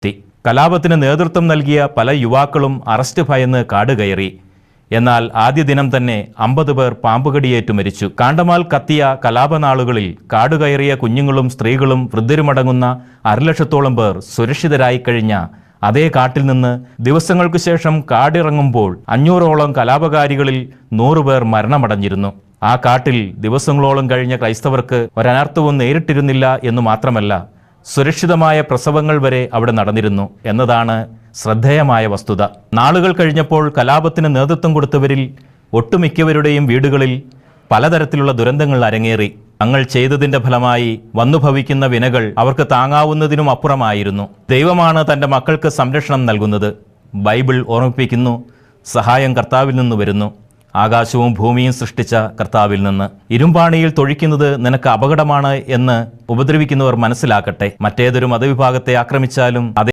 എത്തി. കലാപത്തിന് നേതൃത്വം നൽകിയ പല യുവാക്കളും അറസ്റ്റ് ഭയന്ന് കാട് കയറി. എന്നാൽ ആദ്യ ദിനം തന്നെ 50 പേർ പാമ്പുകടിയേറ്റു മരിച്ചു. കാണ്ടമാൽ കത്തിയ കലാപനാളുകളിൽ കാടുകയറിയ കുഞ്ഞുങ്ങളും സ്ത്രീകളും വൃദ്ധരുമടങ്ങുന്ന 1,00,000-ഓളം പേർ സുരക്ഷിതരായി കഴിഞ്ഞ അതേ കാട്ടിൽ നിന്ന് ദിവസങ്ങൾക്കു ശേഷം കാടിറങ്ങുമ്പോൾ 500-ഓളം കലാപകാരികളിൽ 100 പേർ മരണമടഞ്ഞിരുന്നു. ആ കാട്ടിൽ ദിവസങ്ങളോളം കഴിഞ്ഞ ക്രൈസ്തവർക്ക് ഒരനർത്ഥവും നേരിട്ടിരുന്നില്ല എന്നു മാത്രമല്ല, സുരക്ഷിതമായ പ്രസവങ്ങൾ വരെ അവിടെ നടന്നിരുന്നു എന്നതാണ് ശ്രദ്ധേയമായ വസ്തുത. നാളുകൾ കഴിഞ്ഞപ്പോൾ കലാപത്തിന് നേതൃത്വം കൊടുത്തവരിൽ ഒട്ടുമിക്കവരുടെയും വീടുകളിൽ പലതരത്തിലുള്ള ദുരന്തങ്ങൾ അരങ്ങേറി. തങ്ങൾ ചെയ്തതിൻ്റെ ഫലമായി വന്നു ഭവിക്കുന്ന വിനകൾ അവർക്ക് താങ്ങാവുന്നതിനും അപ്പുറമായിരുന്നു. ദൈവമാണ് തൻ്റെ മക്കൾക്ക് സംരക്ഷണം നൽകുന്നത്. ബൈബിൾ ഓർമ്മിപ്പിക്കുന്നു, സഹായം കർത്താവിൽ നിന്ന് വരുന്നു, ആകാശവും ഭൂമിയും സൃഷ്ടിച്ച കർത്താവിൽ നിന്ന്. ഇരുമ്പാണിയിൽ തൊഴിക്കുന്നത് നിനക്ക് അപകടമാണ് എന്ന് ഉപദ്രവിക്കുന്നവർ മനസ്സിലാക്കട്ടെ. മറ്റേതൊരു മതവിഭാഗത്തെ ആക്രമിച്ചാലും അതേ